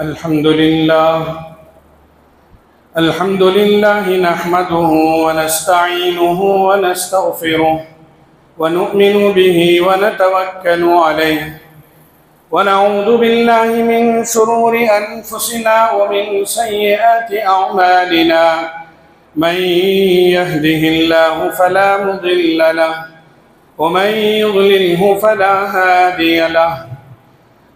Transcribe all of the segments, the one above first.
अल्हम्दुलिल्लाह नहमदुहु व नस्तईनुहु व नस्तगफिरुह व नु'मिनु बिही व नतवक्कलु अलैहि व नऊज़ु बिल्लाहि मिन शुरूरि अनफुसिना व मिन सय्यिआति अअमालिना मन यहदिहिल्लाहु फला मुदिल्ल लहु व मन युद्लिल्हु फला हादिय लहु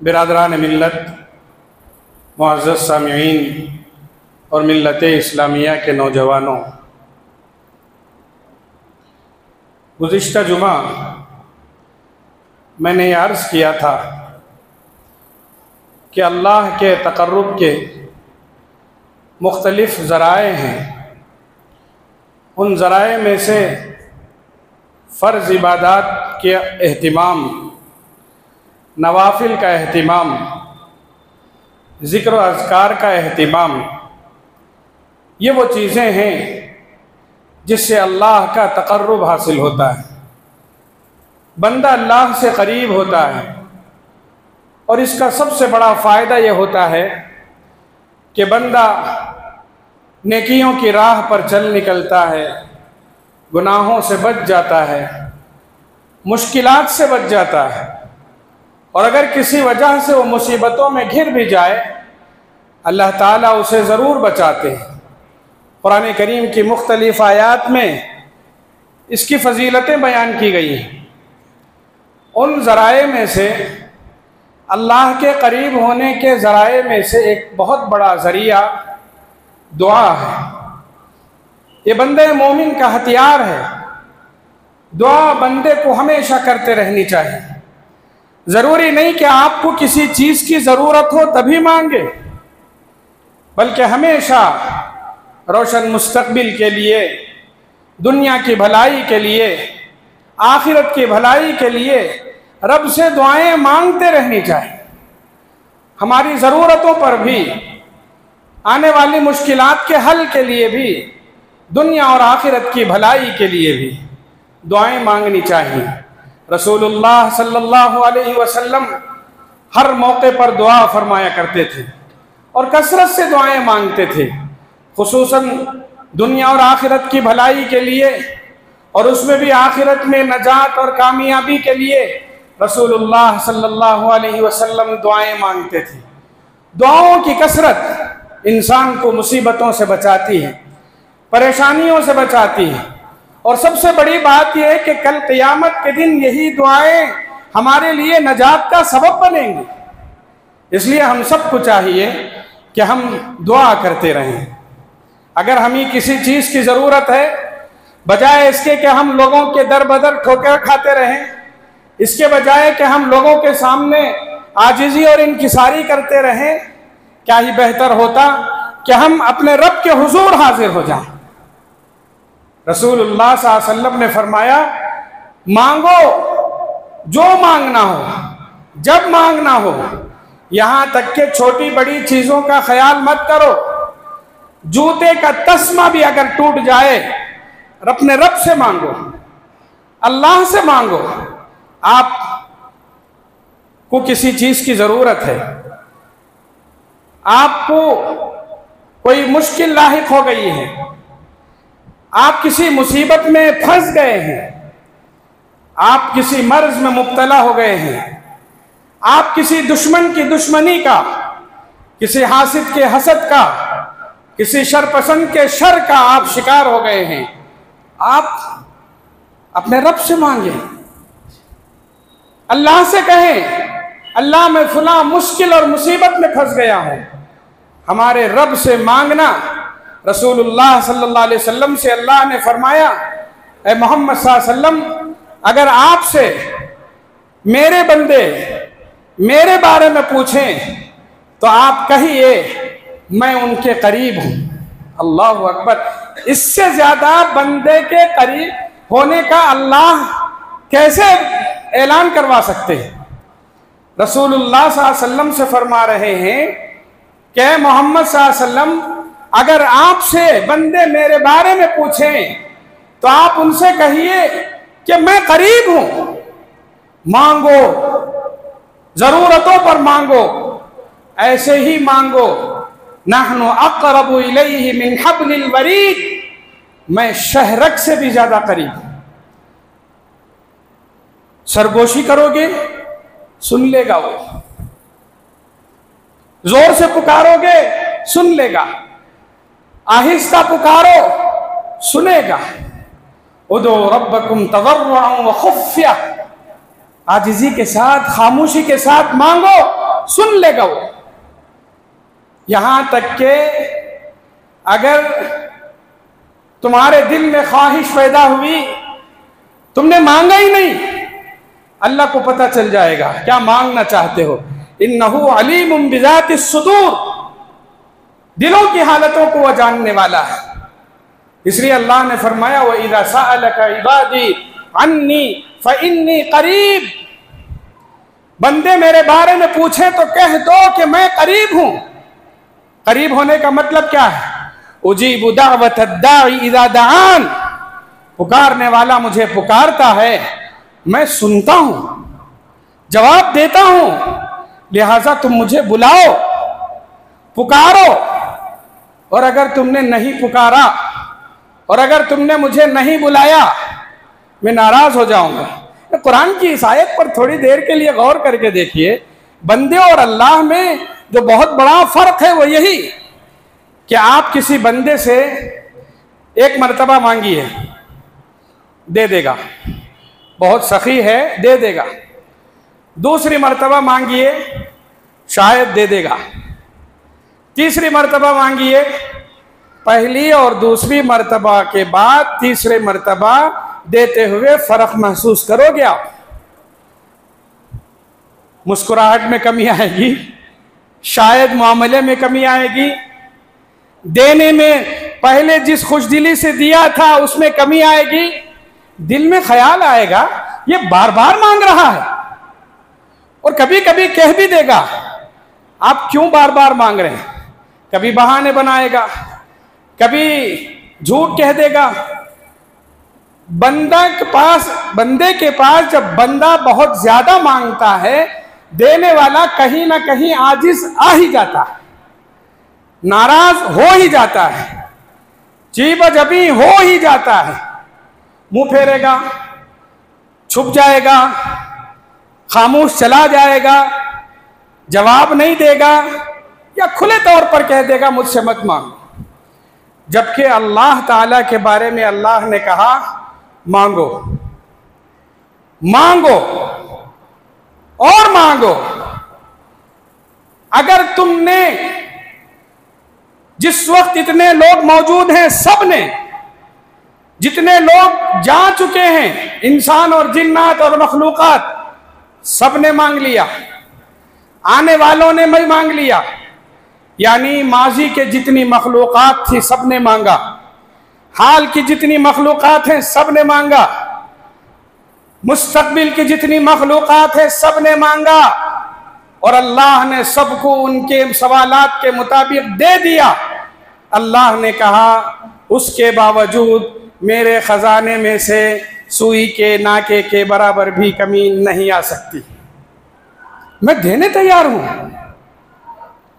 बिरादरान मिल्लत, मुअज़्ज़ज़ सामिईन और मिल्लत इस्लामिया के नौजवानों, गुज़िश्ता जुमा मैंने अर्ज़ किया था कि अल्लाह के तक़र्रुब के मुख्तलिफ़ ज़राए हैं। उन ज़राए में से फ़र्ज़ इबादात के एहतिमाम, नवाफिल का एहतिमाम, ज़िक्र व अज़कार का एहतिमाम, ये वो चीज़ें हैं जिससे अल्लाह का तक़र्रुब हासिल होता है, बंदा अल्लाह से करीब होता है। और इसका सबसे बड़ा फ़ायदा ये होता है कि बंदा नेकियों की राह पर चल निकलता है, गुनाहों से बच जाता है, मुश्किलात से बच जाता है। और अगर किसी वजह से वो मुसीबतों में घिर भी जाए, अल्लाह ताला उसे ज़रूर बचाते हैं। कुरान करीम की मुख्तलिफ़ आयात में इसकी फ़जीलतें बयान की गई हैं। उन ज़राए में से, अल्लाह के करीब होने के ज़राए में से एक बहुत बड़ा ज़रिया दुआ है। ये बंदे मोमिन का हथियार है। दुआ बंदे को हमेशा करते रहनी चाहिए। ज़रूरी नहीं कि आपको किसी चीज़ की ज़रूरत हो तभी मांगे, बल्कि हमेशा रोशन मुस्तक़बिल के लिए, दुनिया की भलाई के लिए, आखिरत की भलाई के लिए रब से दुआएं मांगते रहनी चाहिए। हमारी ज़रूरतों पर भी, आने वाली मुश्किलात के हल के लिए भी, दुनिया और आखिरत की भलाई के लिए भी दुआएं मांगनी चाहिए। रसूलुल्लाह सल्लल्लाहु अलैहि वसल्लम हर मौके पर दुआ फरमाया करते थे और कसरत से दुआएं मांगते थे, खुसूसन दुनिया और आखिरत की भलाई के लिए, और उसमें भी आखिरत में नजात और कामयाबी के लिए रसूलुल्लाह सल्लल्लाहु अलैहि वसल्लम दुआएं मांगते थे। दुआओं की कसरत इंसान को मुसीबतों से बचाती है, परेशानियों से बचाती है। और सबसे बड़ी बात यह है कि कल क़यामत के दिन यही दुआएं हमारे लिए नजात का सबब बनेंगी। इसलिए हम सबको चाहिए कि हम दुआ करते रहें। अगर हमें किसी चीज़ की ज़रूरत है, बजाय इसके कि हम लोगों के दर बदर ठोकर खाते रहें, इसके बजाय कि हम लोगों के सामने आजिज़ी और इनकिसारी करते रहें, क्या ही बेहतर होता कि हम अपने रब के हुजूर हाजिर हो जाएं। रसूलुल्लाह सल्लल्लाहु अलैहि वसल्लम ने फरमाया, मांगो जो मांगना हो, जब मांगना हो, यहाँ तक कि छोटी बड़ी चीज़ों का ख्याल मत करो। जूते का तस्मा भी अगर टूट जाए, अपने रब से मांगो, अल्लाह से मांगो। आपको किसी चीज़ की ज़रूरत है, आपको कोई मुश्किल लाहिक हो गई है, आप किसी मुसीबत में फंस गए हैं, आप किसी मर्ज में मुब्तला हो गए हैं, आप किसी दुश्मन की दुश्मनी का, किसी हासिद के हसद का, किसी शरपसंद के शर का आप शिकार हो गए हैं, आप अपने रब से मांगे, अल्लाह से कहें, अल्लाह मैं फुला मुश्किल और मुसीबत में फंस गया हूं। हमारे रब से मांगना, रसूलुल्लाह सल्लल्लाहु अलैहि वसल्लम से अल्लाह ने फरमाया, ए मोहम्मद सल्लल्लाहु अलैहि वसल्लम, अगर आपसे मेरे बंदे मेरे बारे में पूछें तो आप कहिए मैं उनके करीब हूं। अल्लाह अकबर। इससे ज्यादा बंदे के करीब होने का अल्लाह कैसे ऐलान करवा सकते हैं। रसूलुल्लाह सल्लल्लाहु अलैहि वसल्लम से फरमा रहे हैं कि मोहम्मद सल्लल्लाहु अलैहि वसल्लम, अगर आपसे बंदे मेरे बारे में पूछें तो आप उनसे कहिए कि मैं करीब हूं, मांगो, जरूरतों पर मांगो, ऐसे ही मांगो। नहनु अक़रबु इलैहि मिन हब्लिल वरीद, मैं शहरक से भी ज्यादा करीब हूं। सरगोशी करोगे सुन लेगा वो, जोर से पुकारोगे सुन लेगा, आहिस्ता पुकारो सुनेगा। उदो रब्बकुम तज़र्रुअन व खुफ़्या, आजिज़ी के साथ, खामोशी के साथ मांगो, सुन लेगा वो। यहां तक के अगर तुम्हारे दिल में ख्वाहिश पैदा हुई, तुमने मांगा ही नहीं, अल्लाह को पता चल जाएगा क्या मांगना चाहते हो। इन्नहु अलीमुम बिज़ातिस सुदूर, दिलों की हालतों को वह जानने वाला है। इसलिए अल्लाह ने फरमाया, व इज़ा सअलका इबादी अन्नी फ़इन्नी क़रीब, बंदे मेरे बारे में पूछे तो कह दो कि मैं करीब हूं। करीब होने का मतलब क्या है? उजीबु दावतद दाई इज़ा दआन, पुकारने वाला मुझे पुकारता है, मैं सुनता हूं, जवाब देता हूं। लिहाजा तुम मुझे बुलाओ, पुकारो, और अगर तुमने नहीं पुकारा और अगर तुमने मुझे नहीं बुलाया, मैं नाराज हो जाऊंगा। कुरान की इस आयत पर थोड़ी देर के लिए गौर करके देखिए। बंदे और अल्लाह में जो बहुत बड़ा फर्क है वो यही कि आप किसी बंदे से एक मर्तबा मांगिए, दे देगा, बहुत सखी है, दे देगा। दूसरी मर्तबा मांगिए, शायद दे देगा। तीसरी मर्तबा मांगिए, पहली और दूसरी मर्तबा के बाद तीसरे मर्तबा देते हुए फर्क महसूस करोगे आप। मुस्कुराहट में कमी आएगी, शायद मामले में कमी आएगी, देने में पहले जिस खुशदिली से दिया था उसमें कमी आएगी, दिल में ख्याल आएगा ये बार बार मांग रहा है, और कभी कभी कह भी देगा आप क्यों बार बार मांग रहे हैं। कभी बहाने बनाएगा, कभी झूठ कह देगा। बंदे के पास जब बंदा बहुत ज्यादा मांगता है, देने वाला कहीं ना कहीं आजिज आ ही जाता है, नाराज हो ही जाता है, चीबजबी हो ही जाता है, मुंह फेरेगा, छुप जाएगा, खामोश चला जाएगा, जवाब नहीं देगा, या खुले तौर पर कह देगा मुझसे मत मांगो। जबकि अल्लाह ताला के बारे में अल्लाह ने कहा मांगो, मांगो और मांगो। अगर तुमने, जिस वक्त इतने लोग मौजूद हैं, सब ने, जितने लोग जा चुके हैं, इंसान और जिन्नात और मखलूकात, सब ने मांग लिया, आने वालों ने भी मांग लिया, यानी माजी के जितनी मखलूकात थी सब ने मांगा, हाल की जितनी मखलूकात हैं सब ने मांगा, मुस्तकबिल की जितनी मखलूकात है सब ने मांगा, और अल्लाह ने सबको उनके सवालात के मुताबिक दे दिया। अल्लाह ने कहा उसके बावजूद मेरे खजाने में से सुई के नाके के बराबर भी कमी नहीं आ सकती, मैं देने तैयार हूं।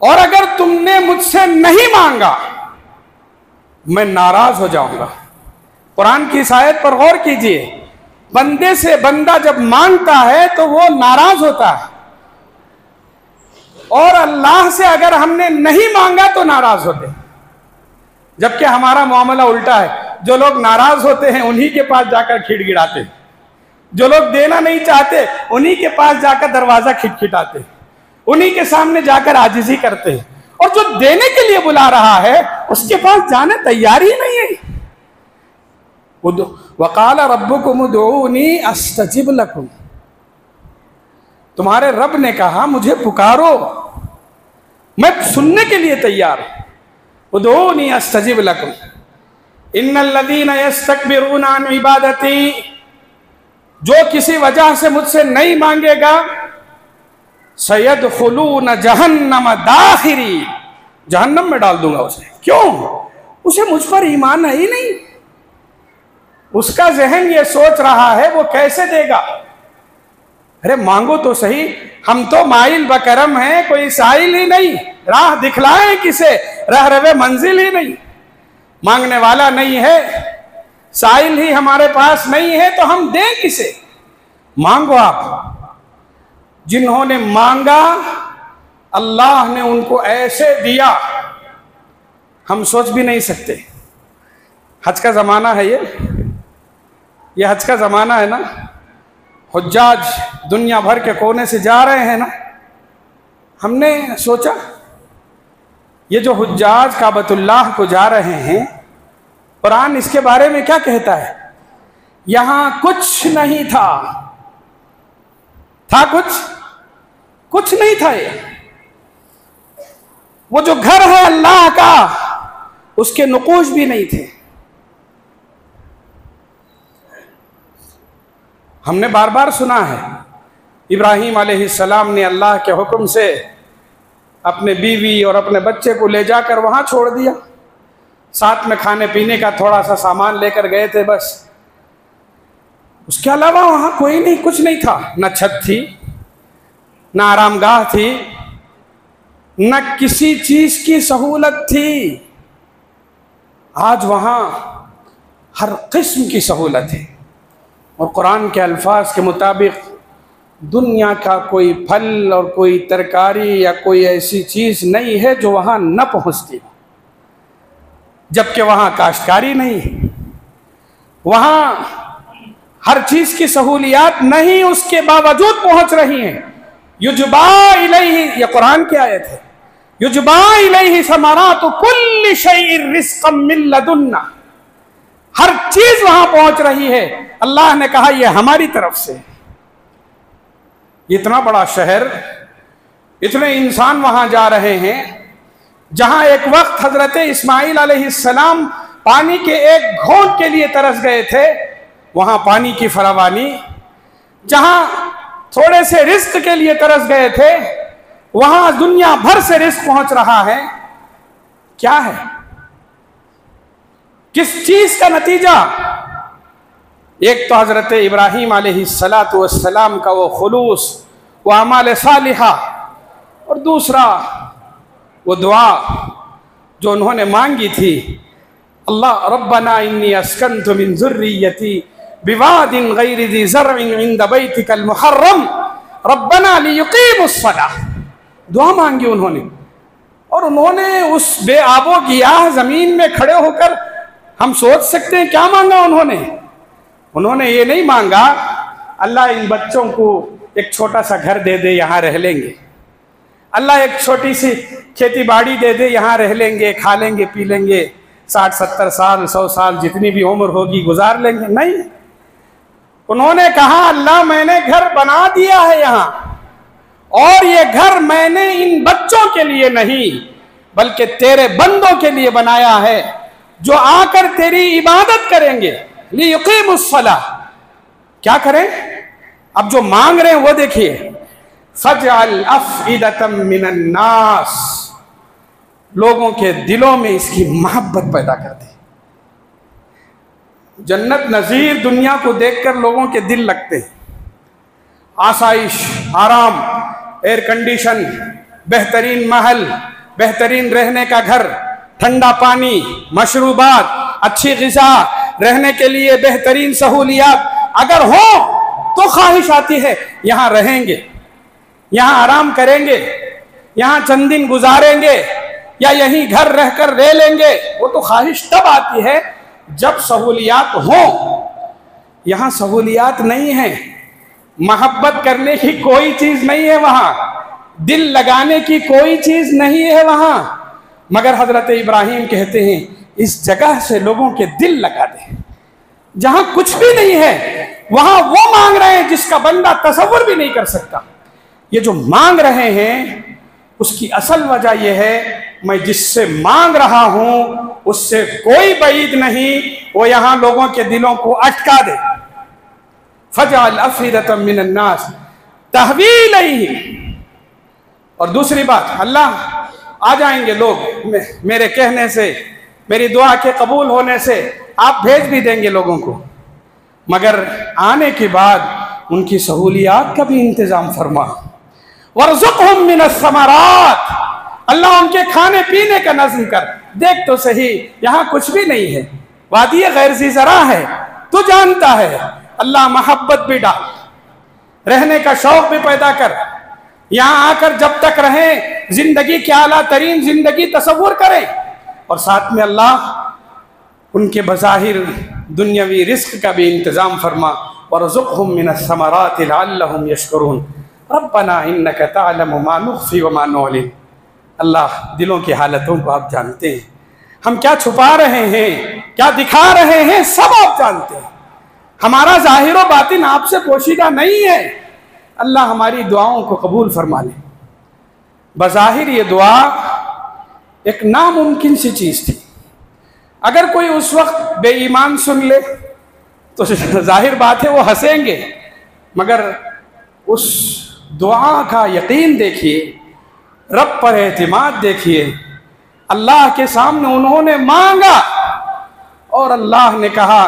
और अगर तुमने मुझसे नहीं मांगा मैं नाराज हो जाऊंगा, कुरान की इस आयत पर गौर कीजिए, बंदे से बंदा जब मांगता है तो वो नाराज होता है, और अल्लाह से अगर हमने नहीं मांगा तो नाराज होते हैं। जबकि हमारा मामला उल्टा है, जो लोग नाराज होते हैं उन्हीं के पास जाकर खिड़खिड़ाते हैं, जो लोग देना नहीं चाहते उन्हीं के पास जाकर दरवाजा खिटखिटाते हैं, उन्हीं के सामने जाकर आजिज़ी करते हैं, और जो देने के लिए बुला रहा है उसके पास जाने तैयार ही नहीं है। वक़ाल रब्बुकुम उदऊनी अस्तजिब लकुम, तुम्हारे रब ने कहा मुझे पुकारो, मैं सुनने के लिए तैयार हूं। उदऊनी अस्तजिब लकुम इन्नल लज़ीना यस्तकबिरूना अन इबादती, जो किसी वजह से मुझसे नहीं मांगेगा, सयदखुलून जहन्नम दाखिरी, जहन्नम में डाल दूंगा उसे। क्यों? उसे मुझ पर ईमान है ही नहीं, उसका जहन ये सोच रहा है वो कैसे देगा। अरे मांगो तो सही, हम तो माइल बकरम हैं, कोई साइल ही नहीं, राह दिखलाए किसे, रह रवे मंजिल ही नहीं। मांगने वाला नहीं है, साइल ही हमारे पास नहीं है, तो हम दें किसे। मांगो आप। जिन्होंने मांगा अल्लाह ने उनको ऐसे दिया हम सोच भी नहीं सकते। हज का ज़माना है ये हज का ज़माना है ना, हुज्जाज दुनिया भर के कोने से जा रहे हैं ना। हमने सोचा ये जो हुज्जाज काबतुल्लाह को जा रहे हैं, कुरान इसके बारे में क्या कहता है? यहां कुछ नहीं था कुछ नहीं था। ये वो जो घर है अल्लाह का, उसके नुकूश भी नहीं थे। हमने बार बार सुना है इब्राहीम अलैहिस्सलाम ने अल्लाह के हुक्म से अपने बीवी और अपने बच्चे को ले जाकर वहां छोड़ दिया, साथ में खाने पीने का थोड़ा सा सामान लेकर गए थे बस। उसके अलावा वहां कोई नहीं, कुछ नहीं था, न छत थी, न आरामगाह थी, न किसी चीज की सहूलत थी। आज वहां हर किस्म की सहूलत है, और कुरान के अल्फाज के मुताबिक दुनिया का कोई फल और कोई तरकारी या कोई ऐसी चीज नहीं है जो वहां न पहुंचती, जबकि वहां काश्तकारी नहीं, वहां हर चीज की सहूलियात नहीं, उसके बावजूद पहुंच रही हैं। युजबा इलैहि, ये कुरान की आयत है, युजबा इलैहि समारातु कुल्लि शैइन रिज़्क़म मिन लदुन्ना, हर चीज वहां पहुंच रही है। अल्लाह ने कहा यह हमारी तरफ से। इतना बड़ा शहर, इतने इंसान वहां जा रहे हैं, जहां एक वक्त हजरत इस्माइल अलैहिस्सलाम पानी के एक घोंट के लिए तरस गए थे, वहां पानी की फरावानी, जहां थोड़े से रिस्क के लिए तरस गए थे, वहां दुनिया भर से रिस्क पहुंच रहा है। क्या है, किस चीज का नतीजा? एक तो हजरत इब्राहीम अलैहिस्सलातु वस्सलाम का वो खुलूस, वो अमाल सालिहा, और दूसरा वो दुआ जो उन्होंने मांगी थी, अल्लाह रब्बना इन्नी अस्कंतु मिन ज़ुर्रिय्यती बिवादिन गैरि ज़ी ज़र्इन इंद बैतिकल मुहर्रम रब्बना लियुकीमुस्सलाह, दुआ मांगी उन्होंने। और उन्होंने उस बेआबो गियाह जमीन में खड़े होकर, हम सोच सकते हैं क्या मांगा उन्होंने ये नहीं मांगा अल्लाह इन बच्चों को एक छोटा सा घर दे दे, यहाँ रह लेंगे, अल्लाह एक छोटी सी खेती बाड़ी दे दे, यहाँ रह लेंगे, खा लेंगे, पी लेंगे, 60-70 साल 100 साल जितनी भी उम्र होगी गुजार लेंगे। नहीं, उन्होंने कहा अल्लाह मैंने घर बना दिया है यहाँ, और ये घर मैंने इन बच्चों के लिए नहीं बल्कि तेरे बंदों के लिए बनाया है, जो आकर तेरी इबादत करेंगे। लियुकीमुस्सलाह, क्या करें? अब जो मांग रहे हैं वो देखिए, फजअल अफ़इदतम मिनन नास, लोगों के दिलों में इसकी मोहब्बत पैदा कर दे। जन्नत नज़ीर दुनिया को देखकर लोगों के दिल लगते हैं, आसाइश, आराम, एयर कंडीशन, बेहतरीन महल, बेहतरीन रहने का घर, ठंडा पानी, मशरूबात, अच्छी ग़िज़ा, रहने के लिए बेहतरीन सहूलियात अगर हो तो ख्वाहिश आती है यहाँ रहेंगे, यहाँ आराम करेंगे, यहाँ चंद दिन गुजारेंगे या यहीं घर रहकर रह लेंगे। वो तो ख्वाहिश तब आती है जब सहूलियात हो। यहाँ सहूलियात नहीं है, मोहब्बत करने की कोई चीज नहीं है वहां, दिल लगाने की कोई चीज नहीं है वहां। मगर हजरत इब्राहिम कहते हैं इस जगह से लोगों के दिल लगा दे। जहां कुछ भी नहीं है वहां वो मांग रहे हैं जिसका बंदा तसव्वुर भी नहीं कर सकता। ये जो मांग रहे हैं उसकी असल वजह यह है मैं जिससे मांग रहा हूं उससे कोई बईद नहीं, वो यहां लोगों के दिलों को अटका दे। फजअल अफइदतम मिनन नास तहवी इलैहि। और दूसरी बात, अल्लाह आ जाएंगे लोग मेरे कहने से, मेरी दुआ के कबूल होने से आप भेज भी देंगे लोगों को, मगर आने के बाद उनकी सहूलियात का भी इंतजाम फरमा। वरज़ुक़हुम मिनस समरात, अल्लाह उनके खाने पीने का नज़्म कर। देख तो सही यहाँ कुछ भी नहीं है, वादी गैर ज़रा है, तू जानता है। अल्लाह मोहब्बत भी डाल, रहने का शौक भी पैदा कर, यहाँ आकर जब तक रहें जिंदगी की आला तरीन जिंदगी तसव्वुर करें। और साथ में अल्लाह उनके बज़ाहिर दुनियावी रिस्क का भी इंतज़ाम फरमा। वरज़ुक़हुम मिनस समराति लअल्लहुम यशकुरून रब्बना इन्नका तअलमु मा नुख़फ़ी व मा नुअलिन। अल्लाह दिलों की हालतों को आप जानते हैं, हम क्या छुपा रहे हैं क्या दिखा रहे हैं सब आप जानते हैं। हमारा ज़ाहिर व बातिन आपसे पोशीदा नहीं है। अल्लाह हमारी दुआओं को कबूल फरमा ले। बज़ाहिर ये दुआ एक नामुमकिन सी चीज़ थी। अगर कोई उस वक्त बेईमान सुन ले तो जाहिर बात है वो हंसेंगे, मगर उस दुआ का यकीन देखिए, रब पर एतमाद देखिए। अल्लाह के सामने उन्होंने मांगा और अल्लाह ने कहा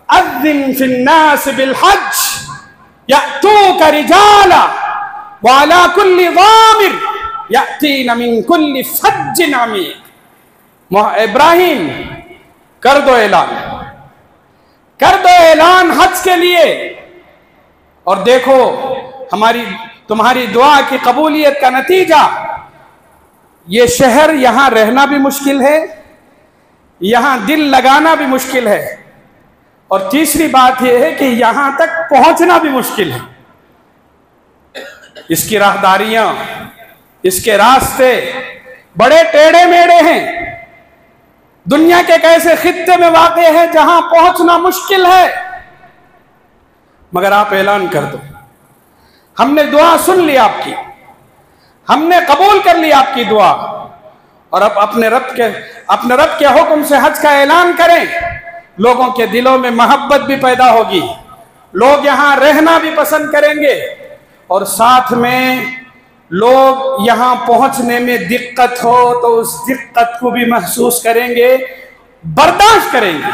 अज़्ज़िन फिन्नास बिल हज यअतूका रिजाला व अला कुल्ली ज़ामिर यअतीना मिन कुल्ली फज्जिन अमीक़। इब्राहिम कर दो ऐलान, कर दो ऐलान हज के लिए। और देखो तुम्हारी दुआ की कबूलियत का नतीजा, ये शहर यहाँ रहना भी मुश्किल है, यहाँ दिल लगाना भी मुश्किल है, और तीसरी बात यह है कि यहाँ तक पहुँचना भी मुश्किल है। इसकी राहदारियाँ, इसके रास्ते बड़े टेढ़े मेढ़े हैं। दुनिया के कैसे खित्ते में वाक़े हैं जहाँ पहुँचना मुश्किल है, मगर आप ऐलान कर दो हमने दुआ सुन ली आपकी, हमने कबूल कर ली आपकी दुआ, और अब अपने रब के हुक्म से हज का ऐलान करें। लोगों के दिलों में मोहब्बत भी पैदा होगी, लोग यहाँ रहना भी पसंद करेंगे, और साथ में लोग यहाँ पहुँचने में दिक्कत हो तो उस दिक्कत को भी महसूस करेंगे, बर्दाश्त करेंगे।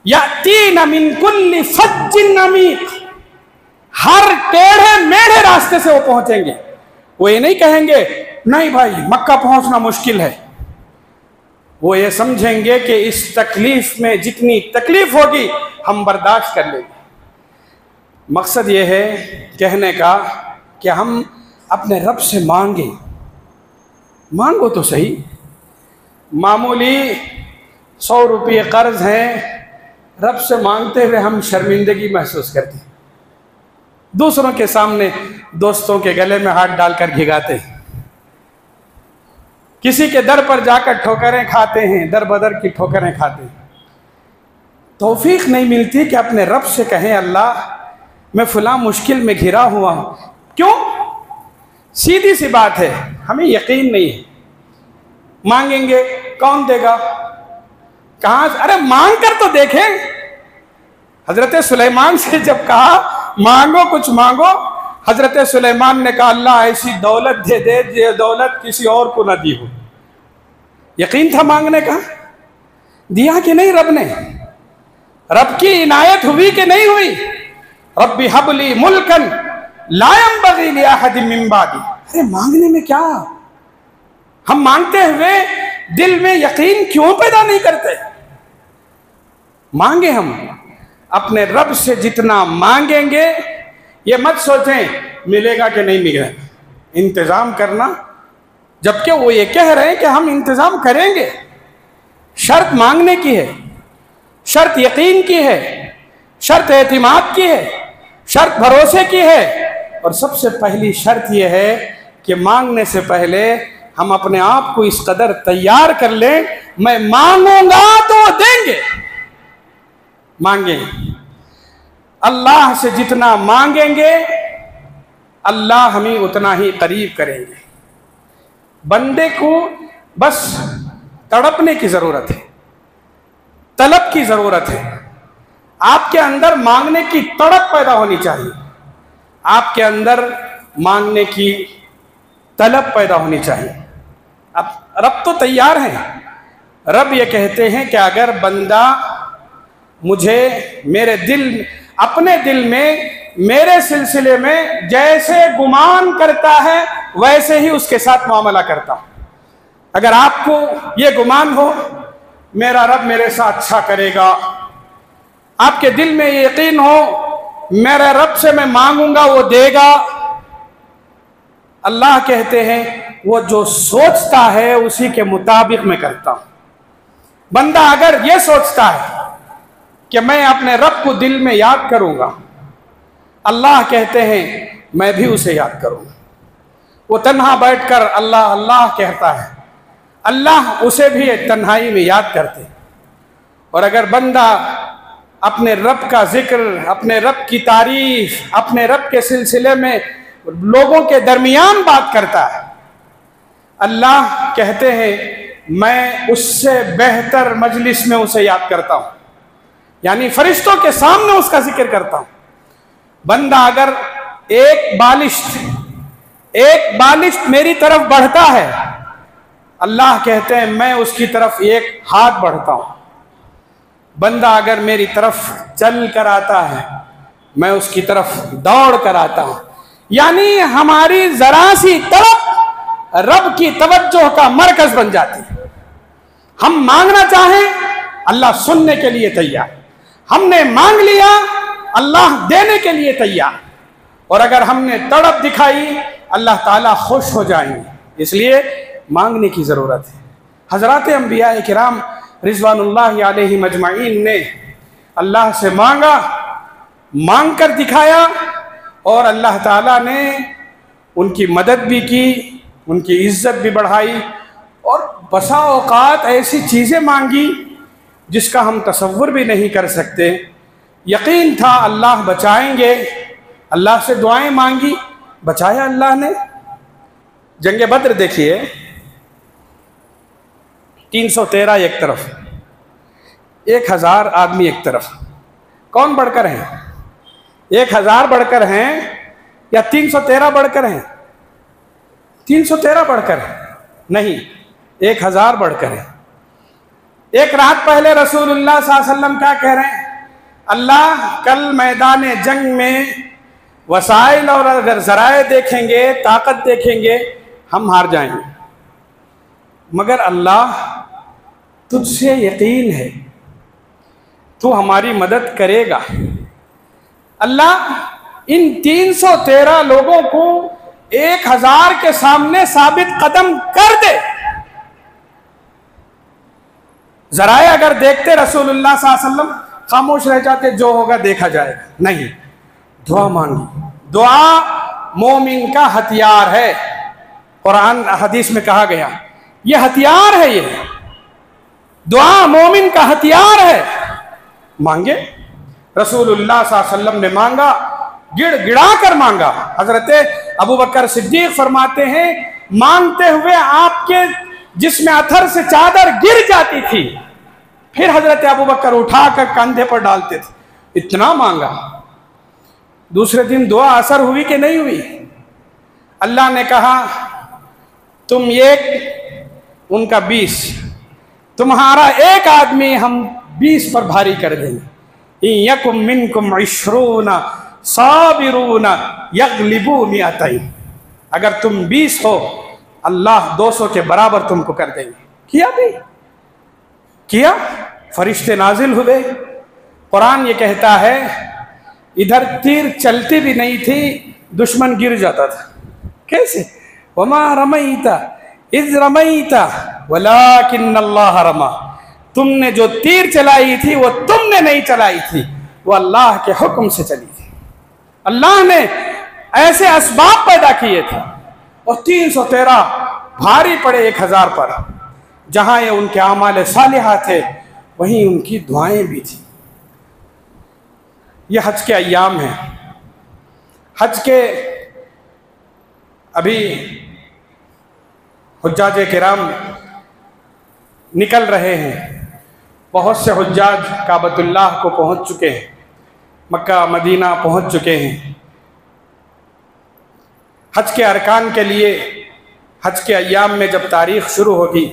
यातीना मिन कुल्ली फज्जिन अमीक़, हर टेढ़े मेढ़े रास्ते से वो पहुंचेंगे। वो ये नहीं कहेंगे नहीं भाई मक्का पहुंचना मुश्किल है, वो ये समझेंगे कि इस तकलीफ में जितनी तकलीफ होगी हम बर्दाश्त कर लेंगे। मकसद ये है कहने का कि हम अपने रब से मांगे, मांगो तो सही। मामूली 100 रुपये कर्ज हैं, रब से मांगते हुए हम शर्मिंदगी महसूस करते हैं, दूसरों के सामने दोस्तों के गले में हाथ डालकर घिगाते हैं, किसी के दर पर जाकर ठोकरें खाते हैं, दर बदर की ठोकरें खाते हैं। तौफीक नहीं मिलती कि अपने रब से कहें अल्लाह मैं फलां मुश्किल में घिरा हुआ हूँ। क्यों? सीधी सी बात है, हमें यकीन नहीं है। मांगेंगे कौन देगा, कहाँ? अरे मांग कर तो देखें। हजरत सुलेमान से जब कहा मांगो कुछ मांगो, हजरत सुलेमान ने कहा अल्लाह ऐसी दौलत दे दे जो दौलत किसी और को न दी हो। यकीन था मांगने का, दिया कि नहीं रब ने? रब की इनायत हुई कि नहीं हुई? रब्बी हबली मुल्कन ला यंबगी लि अहदिन मिन बादी। अरे मांगने में क्या, हम मांगते हुए दिल में यकीन क्यों पैदा नहीं करते? मांगे हम अपने रब से, जितना मांगेंगे ये मत सोचें मिलेगा कि नहीं मिलेगा, इंतज़ाम करना, जबकि वो ये कह रहे हैं कि हम इंतज़ाम करेंगे। शर्त मांगने की है, शर्त यकीन की है, शर्त एतिमाद की है, शर्त भरोसे की है। और सबसे पहली शर्त यह है कि मांगने से पहले हम अपने आप को इस कदर तैयार कर लें, मैं मांगूंगा तो देंगे। मांगेंगे अल्लाह से, जितना मांगेंगे अल्लाह हमें उतना ही करीब करेंगे। बंदे को बस तड़पने की ज़रूरत है, तलब की ज़रूरत है। आपके अंदर मांगने की तड़प पैदा होनी चाहिए, आपके अंदर मांगने की तलब पैदा होनी चाहिए। अब रब तो तैयार है। रब ये कहते हैं कि अगर बंदा मुझे मेरे दिल, अपने दिल में मेरे सिलसिले में जैसे गुमान करता है वैसे ही उसके साथ मामला करता हूं। अगर आपको ये गुमान हो मेरा रब मेरे साथ अच्छा करेगा, आपके दिल में ये यकीन हो मेरे रब से मैं मांगूंगा वो देगा, अल्लाह कहते हैं वो जो सोचता है उसी के मुताबिक मैं करता हूं। बंदा अगर ये सोचता है कि मैं अपने रब को दिल में याद करूंगा, अल्लाह कहते हैं मैं भी उसे याद करूंगा। वो तन्हा बैठकर अल्लाह अल्लाह कहता है, अल्लाह उसे भी तन्हाई में याद करते। और अगर बंदा अपने रब का जिक्र, अपने रब की तारीफ, अपने रब के सिलसिले में लोगों के दरमियान बात करता है, अल्लाह कहते हैं मैं उससे बेहतर मजलिस में उसे याद करता हूं, यानी फरिश्तों के सामने उसका जिक्र करता हूं। बंदा अगर एक बालिश मेरी तरफ बढ़ता है, अल्लाह कहते हैं मैं उसकी तरफ एक हाथ बढ़ता हूं। बंदा अगर मेरी तरफ चल कर आता है, मैं उसकी तरफ दौड़ कर आता हूं। यानी हमारी जरा सी तरफ रब की तवज्जो का मरकज बन जाती है। हम मांगना चाहें अल्लाह सुनने के लिए तैयार, हमने मांग लिया अल्लाह देने के लिए तैयार, और अगर हमने तड़प दिखाई अल्लाह ताला खुश हो जाएंगे। इसलिए मांगने की ज़रूरत है। हज़रात अंबिया किराम रिज़वानुल्लाहि अलैहिम अजमाइन ने अल्लाह से मांगा, मांग कर दिखाया, और अल्लाह ताला ने उनकी मदद भी की, उनकी इज्जत भी बढ़ाई, और बसा औकात ऐसी चीज़ें मांगी जिसका हम तसव्वुर भी नहीं कर सकते। यकीन था अल्लाह बचाएंगे, अल्लाह से दुआएं मांगी, बचाया अल्लाह ने। जंग बद्र देखिए, 313 एक तरफ, 1000 आदमी एक तरफ। कौन बढ़कर हैं? 1000 बढ़कर हैं या 313 बढ़कर हैं? 313 बढ़कर है? नहीं, 1000 बढ़कर है। एक रात पहले रसूलुल्लाह सल्लल्लाहु अलैहि वसल्लम क्या कह रहे हैं? अल्लाह कल मैदान जंग में वसाइल और अगर ज़राए देखेंगे, ताकत देखेंगे, हम हार जाएंगे, मगर अल्लाह तुझसे यकीन है तू हमारी मदद करेगा। अल्लाह इन 313 लोगों को 1000 के सामने साबित कदम कर दे। ज़राए अगर देखते रसूलुल्लाह सल्लल्लाहु अलैहि वसल्लम खामोश रह जाते, जो होगा देखा जाएगा। नहीं, दुआ मांगी। दुआ मोमिन का हथियार है। कुरान हदीस में कहा गया ये हथियार है, ये दुआ मोमिन का हथियार है। मांगे, रसूलुल्लाह सल्लल्लाहु अलैहि वसल्लम ने मांगा, गिड़गिड़ा कर मांगा। हजरत अबू बकर सिद्दीक फरमाते हैं मांगते हुए आपके जिसमें अथर से चादर गिर जाती थी, फिर हजरत अबू बकर उठाकर कंधे पर डालते थे, इतना मांगा। दूसरे दिन दुआ असर हुई कि नहीं हुई? अल्लाह ने कहा तुम एक, उनका 20, तुम्हारा एक आदमी हम 20 पर भारी कर देंगे। यकुम मिनकुम इश्रूना साबिरूना यगलिबू मिअतैन, अगर तुम 20 हो अल्लाह 200 के बराबर तुमको कर देंगे। किया भी किया, फरिश्ते नाजिल हुए, कुरान ये कहता है इधर तीर चलती भी नहीं थी, दुश्मन गिर जाता था। कैसे? वमा रमईता इज़ रमईता वलाकिन्नल्लाह रमा। तुमने जो तीर चलाई थी वो तुमने नहीं चलाई थी, वो अल्लाह के हुक्म से चली थी। अल्लाह ने ऐसे असबाब पैदा किए थे और 313 भारी पड़े 1000 पर। जहां ये उनके आमाल सालिहा थे वहीं उनकी दुआएं भी थी। ये हज के अय्याम हैं। हज के अभी हुज्जाज किराम निकल रहे हैं। बहुत से हुज्जाज काबतुल्लाह को पहुंच चुके हैं, मक्का मदीना पहुंच चुके हैं। हज के अरकान के लिए हज के अय्याम में जब तारीख शुरू होगी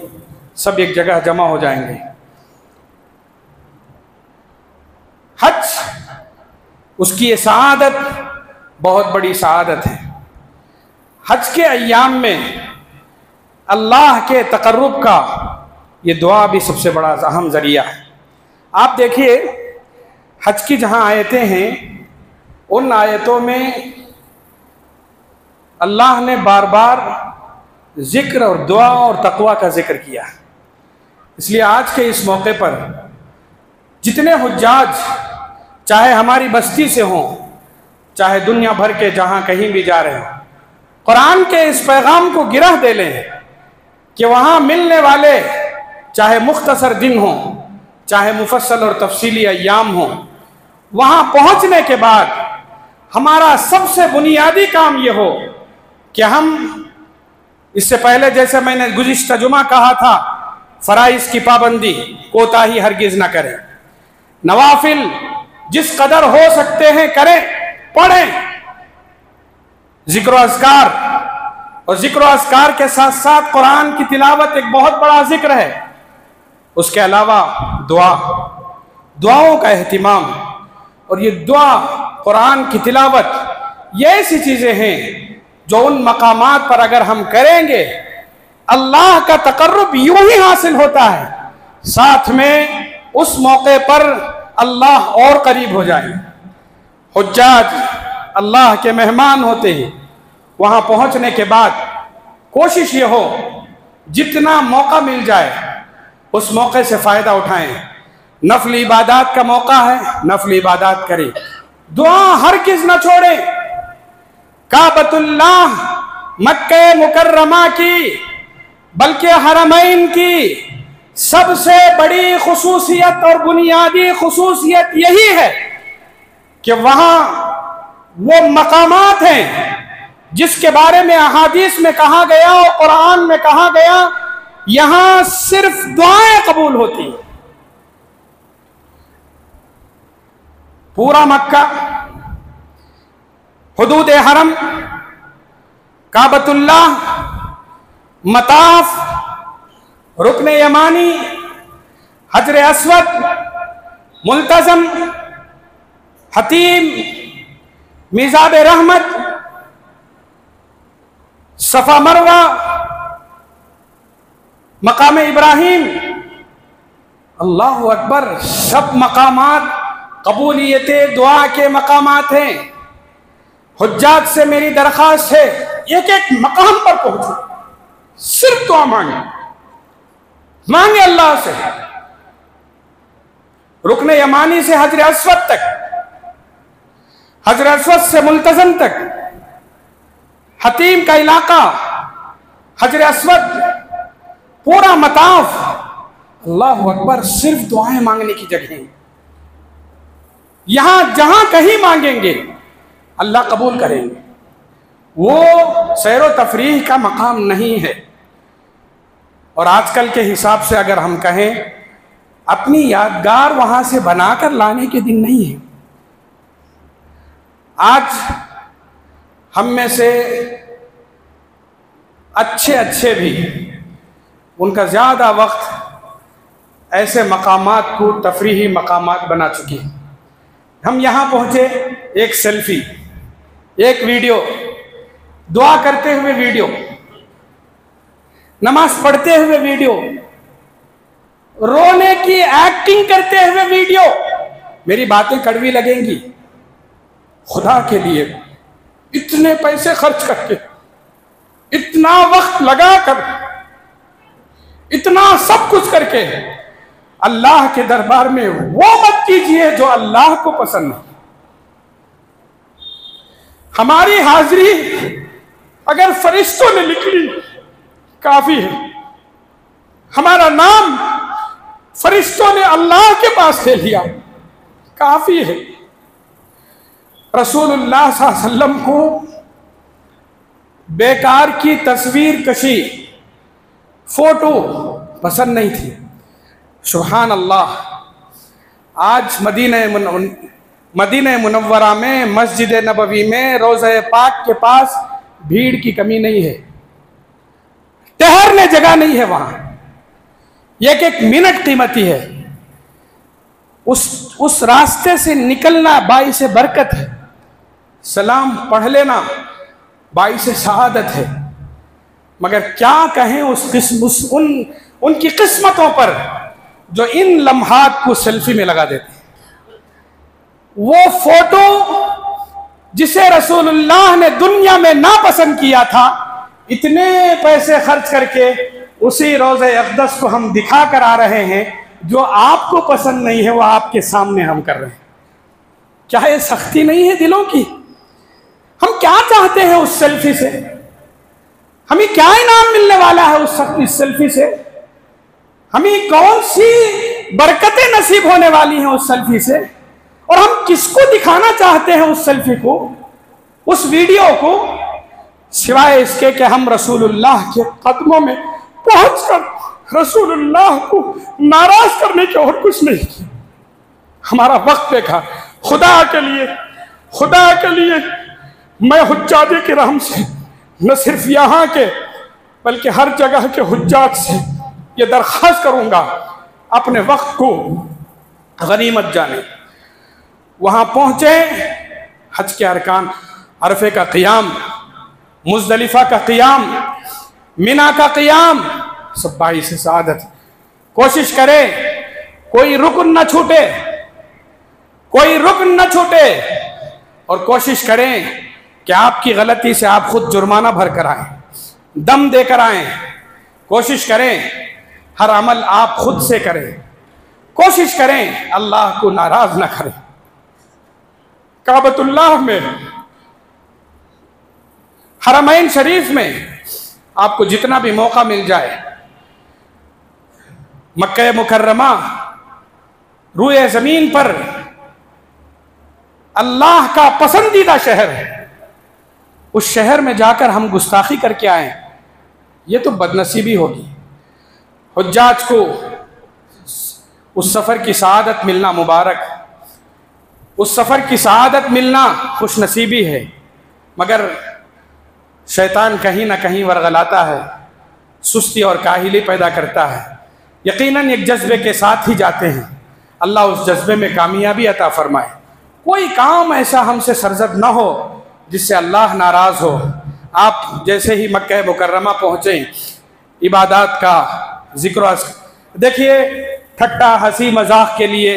सब एक जगह जमा हो जाएंगे। हज उसकी ये सआदत बहुत बड़ी सआदत है। हज के अय्याम में अल्लाह के तकर्रुब का ये दुआ भी सबसे बड़ा अहम ज़रिया है। आप देखिए हज की जहाँ आयतें हैं उन आयतों में अल्लाह ने बार बार ज़िक्र और दुआ और तक़वा का ज़िक्र किया है। इसलिए आज के इस मौके पर जितने हुज्जाज चाहे हमारी बस्ती से हों, चाहे दुनिया भर के जहाँ कहीं भी जा रहे हों, कुरान के इस पैगाम को गिरह दे लें कि वहाँ मिलने वाले चाहे मुख्तसर दिन हों, चाहे मुफस्सल और तफसीली अय्याम हों, वहाँ पहुँचने के बाद हमारा सबसे बुनियादी काम ये हो कि हम इससे पहले जैसे मैंने गुज़िश्ता जुमा कहा था, फ़राइज़ की पाबंदी कोताही हरगिज़ ना करें। नवाफिल जिस कदर हो सकते हैं करें, पढ़ें। ज़िक्र अज़कार और ज़िक्र अज़कार के साथ साथ कुरान की तिलावत एक बहुत बड़ा ज़िक्र है। उसके अलावा दुआओं का एहतिमाम और ये दुआ, कुरान की तिलावत, ये ऐसी चीज़ें हैं जो उन मकामात पर अगर हम करेंगे अल्लाह का तकर्रुब यूं ही हासिल होता है, साथ में उस मौके पर अल्लाह और करीब हो जाए। हुज्जाज अल्लाह के मेहमान होते हैं। वहाँ पहुँचने के बाद कोशिश ये हो जितना मौका मिल जाए उस मौके से फ़ायदा उठाएं। नफल इबादत का मौका है, नफल इबादत करें। दुआ हरगिज़ न छोड़ें। काबतुल्लाह मक्के मुकर्रमा की बल्कि हरमैन की सबसे बड़ी खुसूसियत और बुनियादी खुसूसियत यही है कि वहाँ वो मकामात हैं जिसके बारे में अहादीस में कहा गया और कुरान में कहा गया, यहाँ सिर्फ दुआएं कबूल होती हैं। पूरा मक्का, हुदूद हरम, काबतुल्लाह, मताफ, रुकन यमानी, हजर अस्वद, मुल्तज़म, हतीम, मिज़ाब रहमत, सफ़ा मरवा, मकाम इब्राहिम, अल्लाहु अकबर, सब मकामात कबूलियत दुआ के मकामात हैं। हुज्जाज से मेरी दरख्वास्त है एक एक मकाम पर पहुंचो, सिर्फ दुआ मांगे अल्लाह से। रुकन यमानी से हजर अस्वद तक, हजर अस्वद से मुल्तज़म तक, हतीम का इलाका, हजर अस्वद, पूरा मताफ, अल्लाहु अकबर, सिर्फ दुआएं मांगने की जगह। यहां जहां कहीं मांगेंगे अल्लाह कबूल करेंगे। वो सैर व तफरीह का मकाम नहीं है। और आजकल के हिसाब से अगर हम कहें, अपनी यादगार वहां से बनाकर लाने के दिन नहीं है। आज हम में से अच्छे भी उनका ज़्यादा वक्त ऐसे मकामात को तफरीही मकामात बना चुके हैं। हम यहाँ पहुँचे, एक सेल्फी, एक वीडियो, दुआ करते हुए वीडियो, नमाज पढ़ते हुए वीडियो, रोने की एक्टिंग करते हुए वीडियो, मेरी बातें कड़वी लगेंगी, खुदा के लिए इतने पैसे खर्च करके, इतना वक्त लगाकर, इतना सब कुछ करके अल्लाह के दरबार में वो मत कीजिए जो अल्लाह को पसंद है। हमारी हाजिरी अगर फरिश्तों ने लिख ली काफी है, हमारा नाम फरिश्तों ने अल्लाह के पास ले लिया काफी है। रसूलुल्लाह सल्लल्लाहु अलैहि वसल्लम को बेकार की तस्वीर कशी, फोटो पसंद नहीं थी। सुभान अल्लाह, आज मदीना मुनव्वरा में, मस्जिद नबवी में, रोज़े पाक के पास भीड़ की कमी नहीं है, ठहरने जगह नहीं है। वहां एक एक मिनट कीमती है। उस रास्ते से निकलना बाइस बरकत है, सलाम पढ़ लेना बाइस सआदत है। मगर क्या कहें उनकी किस्मतों पर जो इन लम्हात को सेल्फी में लगा देते हैं। वो फोटो जिसे रसूलुल्लाह ने दुनिया में नापसंद किया था, इतने पैसे खर्च करके उसी रोज़े अक़दस को हम दिखा कर आ रहे हैं। जो आपको पसंद नहीं है वो आपके सामने हम कर रहे हैं। क्या ये सख्ती नहीं है दिलों की? हम क्या चाहते हैं उस सेल्फी से? हमें क्या इनाम मिलने वाला है उस सेल्फी से? हमें कौन सी बरकतें नसीब होने वाली हैं उस सेल्फी से? और हम किसको दिखाना चाहते हैं उस सेल्फी को, उस वीडियो को, सिवाय इसके कि हम रसूलुल्लाह के कदमों में पहुंचकर रसूलुल्लाह को नाराज करने के और कुछ नहीं किया। हमारा वक्त देखा खुदा के लिए मैं हुज्जाजे के रहम से न सिर्फ यहाँ के बल्कि हर जगह के हुज्जाज से ये दरख्वास्त करूंगा, अपने वक्त को गनीमत जाने। वहां पहुंचे, हज के अरकान, अरफे का क़ियाम, मुज़दलिफ़ा का क़ियाम, मिना का क़ियाम, सब बाइस सआदत। कोशिश करें कोई रुकन न छूटे, और कोशिश करें कि आपकी गलती से आप खुद जुर्माना भर कर आए, दम देकर आए। कोशिश करें हर अमल आप खुद से करें। कोशिश करें अल्लाह को नाराज न करें। काबतुल्लाह में, हरमैन शरीफ में आपको जितना भी मौका मिल जाए, मक्का मुकर्रमा रूए जमीन पर अल्लाह का पसंदीदा शहर है, उस शहर में जाकर हम गुस्ताखी करके आए, ये तो बदनसीबी होगी। हुज्जाज को उस सफ़र की सआदत मिलना मुबारक, उस सफ़र की सआदत मिलना खुशनसीबी है। मगर शैतान कहीं ना कहीं वरगलाता है, सुस्ती और काहिली पैदा करता है। यकीनन एक जज्बे के साथ ही जाते हैं, अल्लाह उस जज्बे में कामयाबी अता फरमाए। कोई काम ऐसा हमसे सरजद न हो जिससे अल्लाह नाराज़ हो। आप जैसे ही मक्का मुकर्रमा पहुँचे, इबादत का जिक्र, देखिए ठट्टा हंसी मजाक के लिए,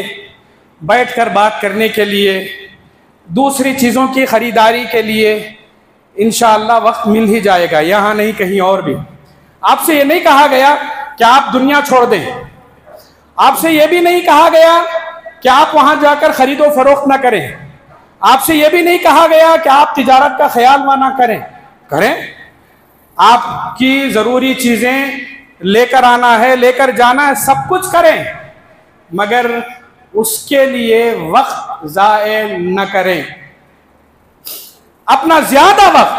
बैठकर बात करने के लिए, दूसरी चीज़ों की ख़रीदारी के लिए इंशाअल्लाह वक्त मिल ही जाएगा, यहाँ नहीं कहीं और भी। आपसे ये नहीं कहा गया कि आप दुनिया छोड़ दें, आपसे ये भी नहीं कहा गया कि आप वहाँ जाकर ख़रीदो फरोख्त ना करें, आपसे ये भी नहीं कहा गया कि आप तिजारत का ख्याल ना करें। आपकी ज़रूरी चीज़ें लेकर आना है, लेकर जाना है, सब कुछ करें, मगर उसके लिए वक्त ज़ाय न करें। अपना ज़्यादा वक्त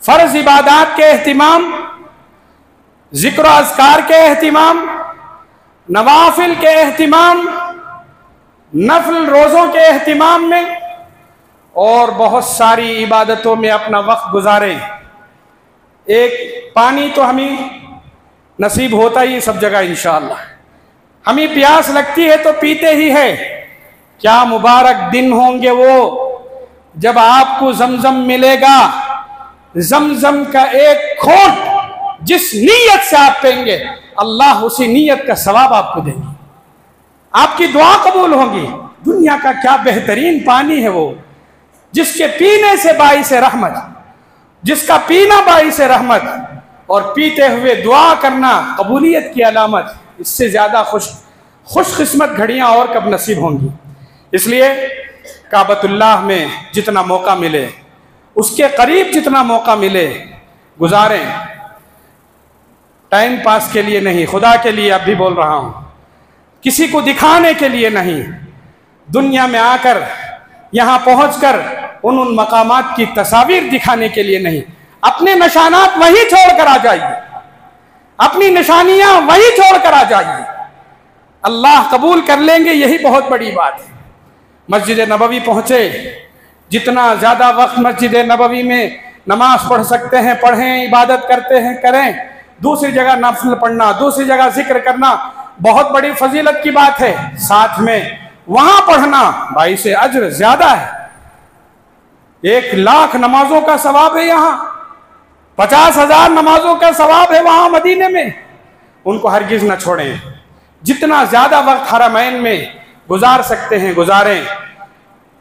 फ़र्ज़ इबादत के एहतिमाम, ज़िक्र अज़कार के एहतिमाम, नवाफिल के एहतिमाम, नफल रोज़ों के एहतिमाम में और बहुत सारी इबादतों में अपना वक्त गुजारें। एक पानी तो हमें नसीब होता ही सब जगह इंशाअल्लाह, हमें प्यास लगती है तो पीते ही है। क्या मुबारक दिन होंगे वो जब आपको जमजम मिलेगा, जमजम का एक घोंट जिस नीयत से आप पेंगे, अल्लाह उसी नीयत का सवाब आपको देंगे, आपकी दुआ कबूल होगी। दुनिया का क्या बेहतरीन पानी है वो, जिसके पीने से बाइस रहमत, जिसका पीना बाइस रहमत और पीते हुए दुआ करना कबूलियत की अलामत। इससे ज़्यादा खुशकिस्मत घड़ियाँ और कब नसीब होंगी। इसलिए काबतुल्लाह में जितना मौका मिले, उसके करीब जितना मौका मिले गुजारें। टाइम पास के लिए नहीं, खुदा के लिए अब भी बोल रहा हूँ, किसी को दिखाने के लिए नहीं। दुनिया में आकर यहाँ पहुँचकर उन मकामात की तस्वीर दिखाने के लिए नहीं। अपने निशानात वहीं छोड़कर आ जाइए, अपनी निशानियां वहीं छोड़कर आ जाइए, अल्लाह कबूल कर लेंगे। यही बहुत बड़ी बात है। मस्जिद नबवी पहुँचे, जितना ज़्यादा वक्त मस्जिद नबवी में नमाज पढ़ सकते हैं पढ़ें, इबादत करते हैं करें। दूसरी जगह नफल पढ़ना, दूसरी जगह जिक्र करना बहुत बड़ी फजीलत की बात है। साथ में वहाँ पढ़ना भाई से अज्र ज़्यादा है। 1,00,000 नमाजों का सवाब है, यहाँ 50,000 नमाजों का सवाब है वहाँ मदीने में। उनको हरगिज़ न छोड़ें। जितना ज़्यादा वक्त हरमैन में गुजार सकते हैं गुजारें।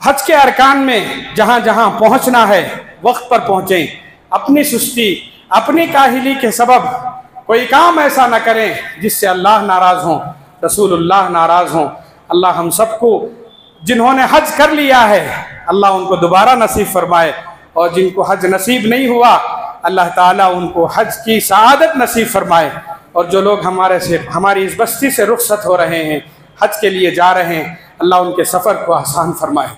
हज के अरकान में जहाँ जहाँ पहुँचना है वक्त पर पहुँचें। अपनी सुस्ती, अपनी काहिली के सबब कोई काम ऐसा न करें जिससे अल्लाह नाराज़ हों, रसूलुल्लाह नाराज़ हों। अल्लाह हम सबको जिन्होंने हज कर लिया है अल्लाह उनको दोबारा नसीब फरमाए, और जिनको हज नसीब नहीं हुआ अल्लाह ताला उनको हज की सआदत नसीब फरमाए। और जो लोग हमारी इस बस्ती से रुखसत हो रहे हैं, हज के लिए जा रहे हैं, अल्लाह उनके सफ़र को आसान फरमाए।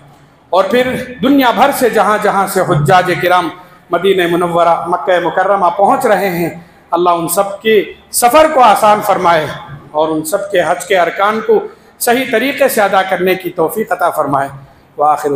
और फिर दुनिया भर से जहाँ जहाँ से हुज्जाज किराम मदीना मुनव्वरा मक्का मुकर्रमा पहुँच रहे हैं, अल्लाह उन सब के सफ़र को आसान फरमाए और उन सब के हज के अरकान को सही तरीके से अदा करने की तौफीक अता फरमाए। व आखिर